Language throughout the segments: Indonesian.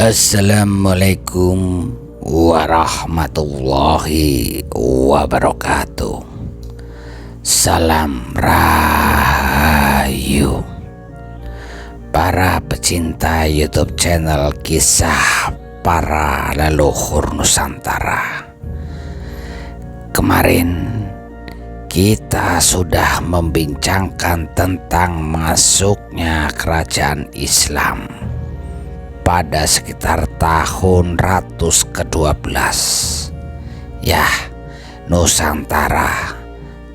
Assalamualaikum warahmatullahi wabarakatuh. Salam Rahayu para pecinta YouTube channel Kisah Para Leluhur Nusantara. Kemarin kita sudah membincangkan tentang masuknya kerajaan Islam pada sekitar tahun ratus ke-12. Ya, Nusantara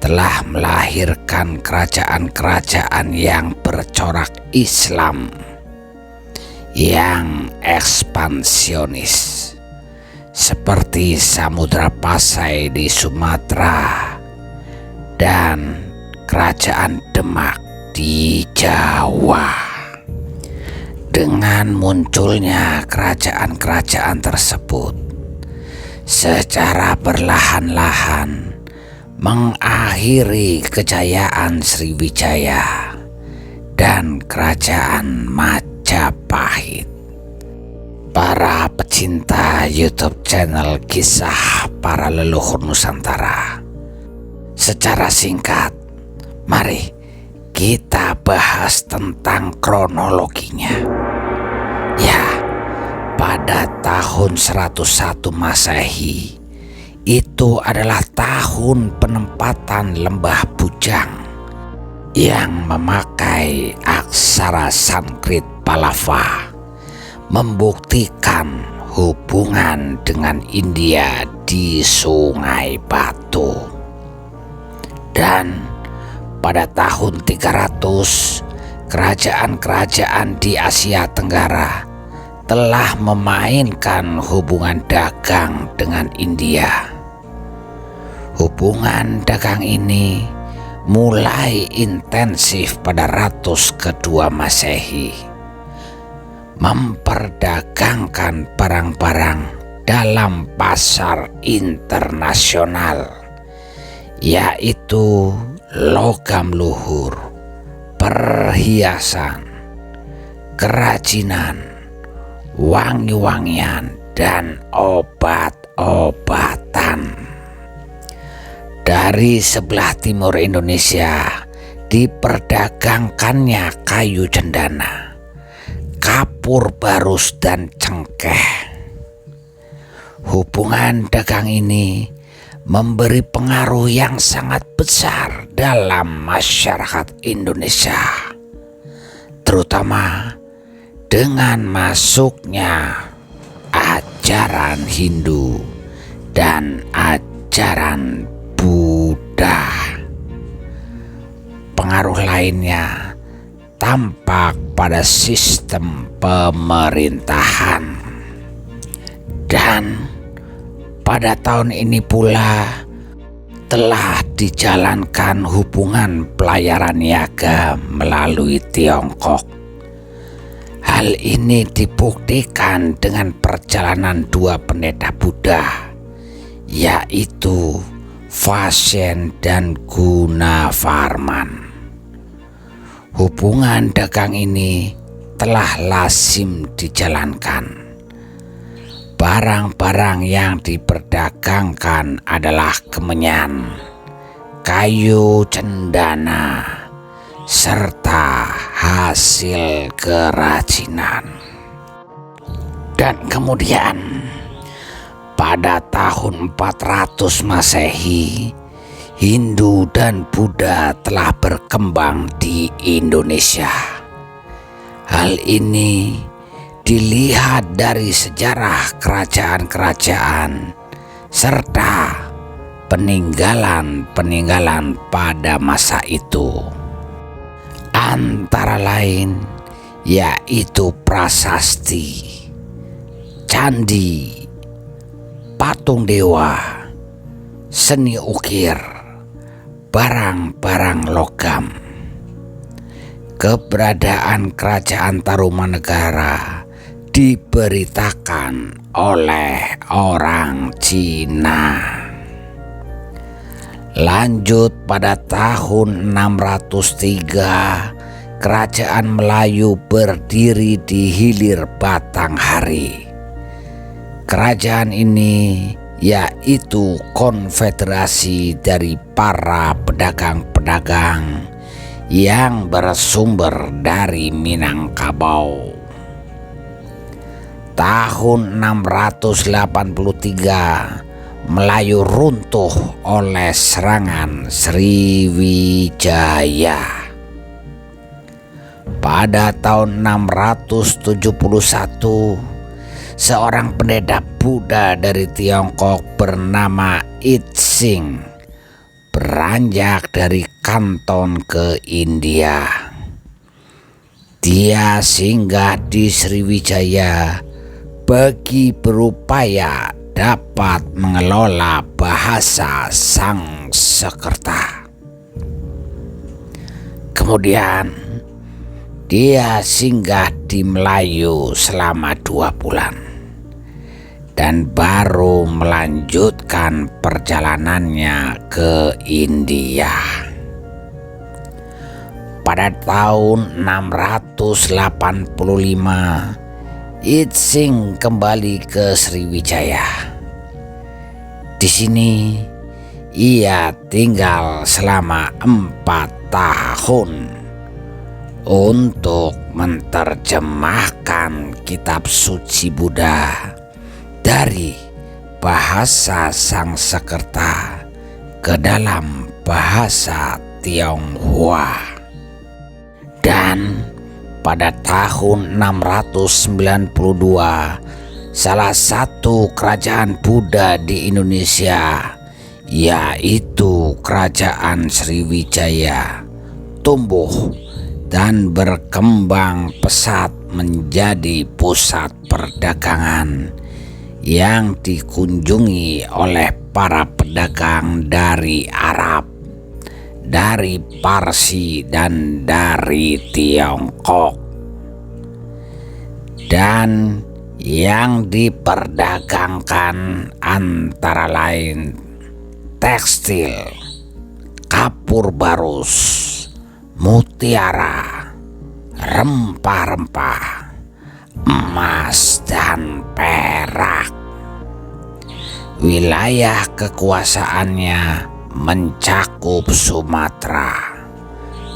telah melahirkan kerajaan-kerajaan yang bercorak Islam, yang ekspansionis, seperti Samudra Pasai di Sumatera dan Kerajaan Demak di Jawa. Dengan munculnya kerajaan-kerajaan tersebut, secara perlahan-lahan mengakhiri kejayaan Sriwijaya dan kerajaan Majapahit. Para pecinta YouTube channel Kisah Para Leluhur Nusantara, secara singkat, mari kita bahas tentang kronologinya. Ya, pada tahun 101 Masehi, itu adalah tahun penempatan Lembah Bujang yang memakai aksara Sanskrit Pallava, membuktikan hubungan dengan India di Sungai Batu. Dan pada tahun 300, kerajaan-kerajaan di Asia Tenggara telah memainkan hubungan dagang dengan India. Hubungan dagang ini mulai intensif pada ratus kedua Masehi, memperdagangkan barang-barang dalam pasar internasional, yaitu logam luhur, perhiasan, kerajinan, wangi-wangian, dan obat-obatan. Dari sebelah timur Indonesia diperdagangkannya kayu cendana, kapur barus, dan cengkeh. Hubungan dagang ini memberi pengaruh yang sangat besar dalam masyarakat Indonesia, terutama dengan masuknya ajaran Hindu dan ajaran Buddha. Pengaruh lainnya tampak pada sistem pemerintahan. Dan pada tahun ini pula telah dijalankan hubungan pelayaran niaga melalui Tiongkok. Hal ini dibuktikan dengan perjalanan dua pendeta Buddha, yaitu Fachen dan Gunawarman. Hubungan dagang ini telah lazim dijalankan. Barang-barang yang diperdagangkan adalah kemenyan, kayu cendana, serta hasil kerajinan. Dan kemudian pada tahun 400 Masehi, Hindu dan Buddha telah berkembang di Indonesia. Hal ini dilihat dari sejarah kerajaan-kerajaan serta peninggalan-peninggalan pada masa itu. Antara lain yaitu prasasti, candi, patung dewa, seni ukir, barang-barang logam. Keberadaan kerajaan Tarumanegara diberitakan oleh orang Cina. Lanjut pada tahun 603, kerajaan Melayu berdiri di hilir Batanghari. Kerajaan ini yaitu konfederasi dari para pedagang-pedagang yang bersumber dari Minangkabau. Tahun 683 Melayu runtuh oleh serangan Sriwijaya. Pada tahun 671 seorang pendeta Buddha dari Tiongkok bernama Itsing beranjak dari Kanton ke India. Dia singgah di Sriwijaya bagi berupaya dapat mengelola bahasa Sangsekerta. Kemudian dia singgah di Melayu selama 2 bulan dan baru melanjutkan perjalanannya ke India. Pada tahun 685 Itsing kembali ke Sriwijaya. Di sini ia tinggal selama 4 tahun untuk menerjemahkan kitab suci Buddha dari bahasa Sangsekerta ke dalam bahasa Tionghoa. Dan pada tahun 692 salah satu kerajaan Buddha di Indonesia, yaitu Kerajaan Sriwijaya, tumbuh dan berkembang pesat menjadi pusat perdagangan yang dikunjungi oleh para pedagang dari Arab, dari Parsi, dan dari Tiongkok. Dan yang diperdagangkan antara lain tekstil, kapur barus, mutiara, rempah-rempah, emas, dan perak. Wilayah kekuasaannya mencakup Sumatera,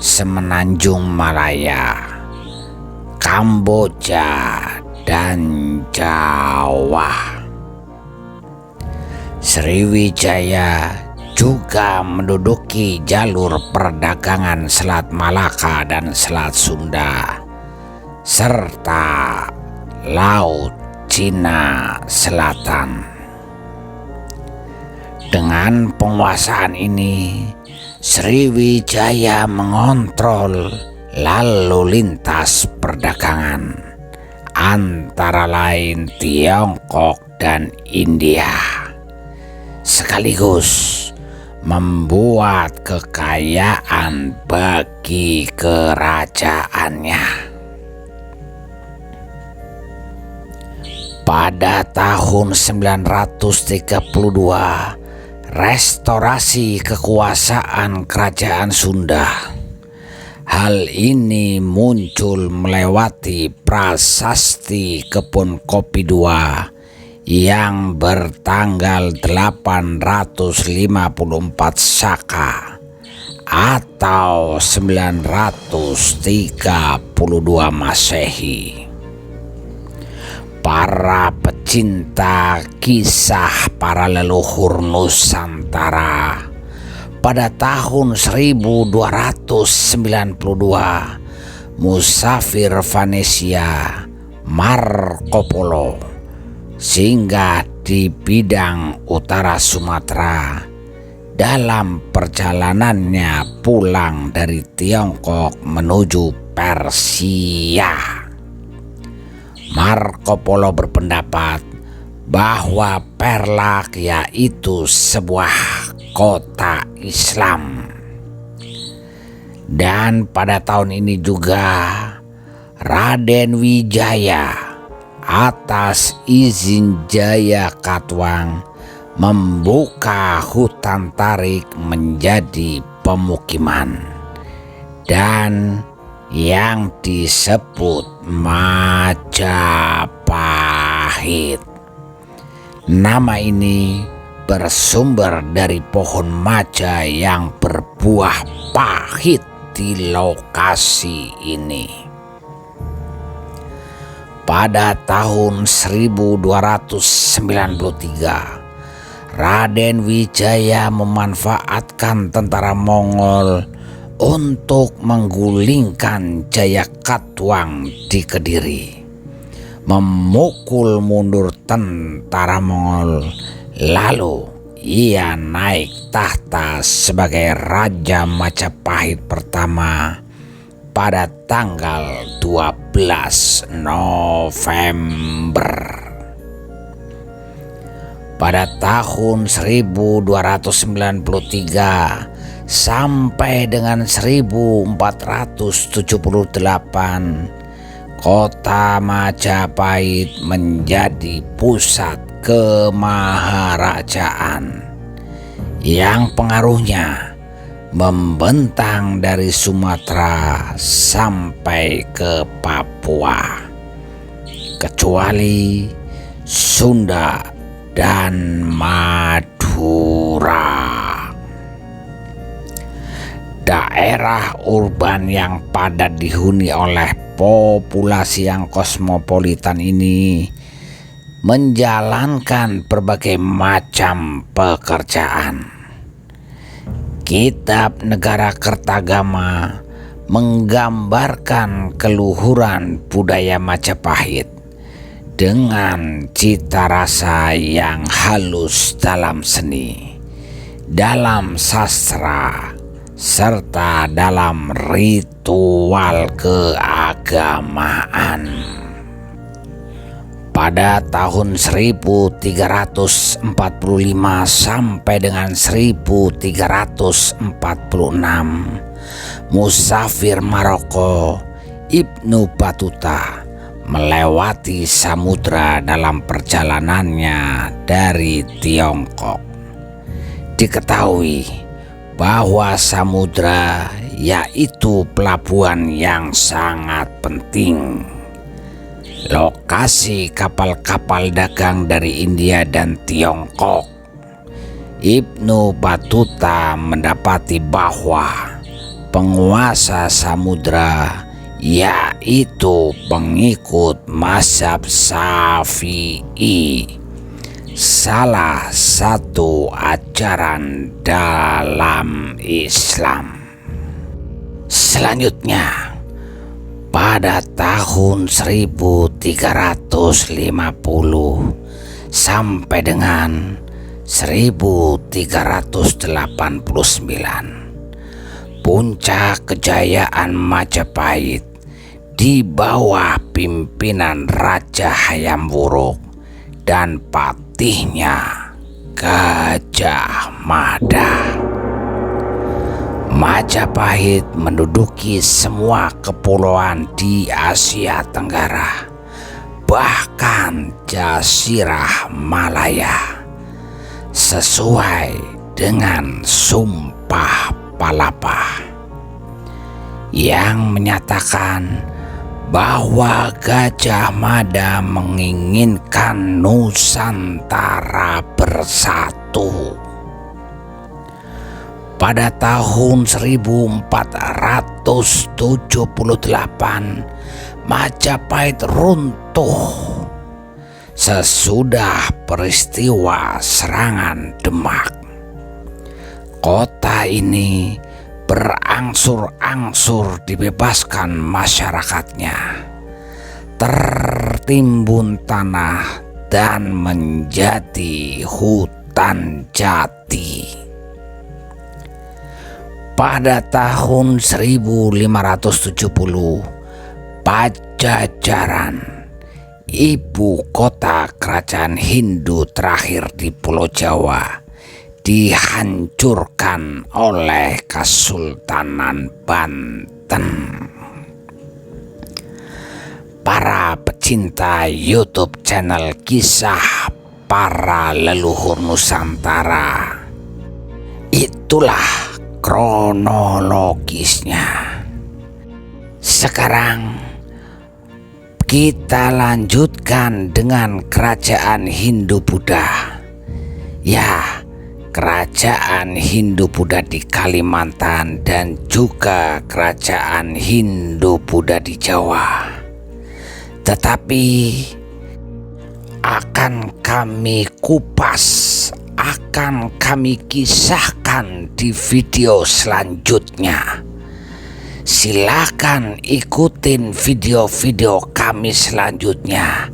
Semenanjung Malaya, Kamboja, dan Jawa. Sriwijaya juga menduduki jalur perdagangan Selat Malaka dan Selat Sunda, serta Laut Cina Selatan. Dengan penguasaan ini, Sriwijaya mengontrol lalu lintas perdagangan antara lain Tiongkok dan India, sekaligus membuat kekayaan bagi kerajaannya. Pada tahun 932, restorasi kekuasaan Kerajaan Sunda. Hal ini muncul melewati prasasti Kebun Kopi II yang bertanggal 854 Saka atau 932 Masehi. Para pecinta kisah para leluhur Nusantara pada tahun 1292 musafir Venesia Marco Polo singgah di bidang utara Sumatera dalam perjalanannya pulang dari Tiongkok menuju Persia. Marco Polo berpendapat bahwa Perlak yaitu sebuah kota Islam. Dan pada tahun ini juga Raden Wijaya atas izin Jaya Katuang membuka hutan tarik menjadi pemukiman dan yang disebut Majapahit. Nama ini bersumber dari pohon maja yang berbuah pahit di lokasi ini. Pada tahun 1293, Raden Wijaya memanfaatkan tentara Mongol untuk menggulingkan Jayakatwang di Kediri, memukul mundur tentara Mongol. Lalu ia naik tahta sebagai Raja Majapahit pertama pada tanggal 12 November. Pada tahun 1293 sampai dengan 1478, kota Majapahit menjadi pusat kemaharajaan yang pengaruhnya membentang dari Sumatera sampai ke Papua, kecuali Sunda dan Madura. Daerah urban yang padat dihuni oleh populasi yang kosmopolitan ini menjalankan berbagai macam pekerjaan. Kitab Negara Kertagama menggambarkan keluhuran budaya Majapahit dengan cita rasa yang halus dalam seni, dalam sastra, serta dalam ritual keagamaan. Pada tahun 1345 sampai dengan 1346, musafir Maroko Ibnu Battuta melewati samudra dalam perjalanannya dari Tiongkok. Diketahui bahwa samudra yaitu pelabuhan yang sangat penting, lokasi kapal-kapal dagang dari India dan Tiongkok. Ibnu Battuta mendapati bahwa penguasa samudra yaitu pengikut mazhab Syafi'i, salah satu ajaran dalam Islam. Selanjutnya, pada tahun 1350 sampai dengan 1389, puncak kejayaan Majapahit di bawah pimpinan Raja Hayam Wuruk dan patihnya Gajah Mada. Majapahit menduduki semua kepulauan di Asia Tenggara, bahkan Jazirah Malaya, sesuai dengan Sumpah Palapa yang menyatakan bahwa Gajah Mada menginginkan Nusantara bersatu. Pada tahun 1478, Majapahit runtuh sesudah peristiwa serangan Demak. Kota ini berangsur-angsur dibebaskan masyarakatnya, tertimbun tanah dan menjadi hutan jati. Pada tahun 1570, Pajajaran, ibu kota kerajaan Hindu terakhir di Pulau Jawa, dihancurkan oleh Kesultanan Banten. Para pecinta YouTube channel Kisah Para Leluhur Nusantara, itulah kronologisnya. Sekarang kita lanjutkan dengan kerajaan Hindu-Buddha. Ya, kerajaan Hindu-Buddha di Kalimantan dan juga kerajaan Hindu-Buddha di Jawa. Tetapi akan kami kupas, akan kami kisahkan di video selanjutnya. Silakan ikutin video-video kami selanjutnya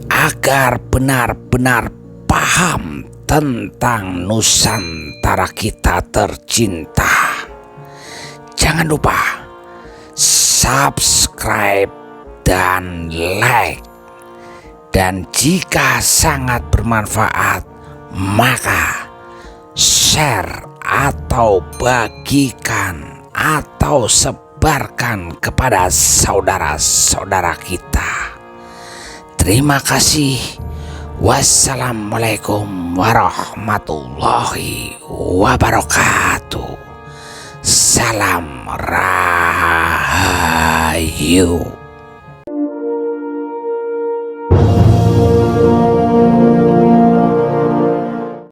agar benar-benar paham tentang Nusantara kita tercinta. Jangan lupa subscribe dan like. Dan jika sangat bermanfaat, maka share atau bagikan atau sebarkan kepada saudara-saudara kita. Terima kasih. Wassalamualaikum warahmatullahi wabarakatuh. Salam Rahayu.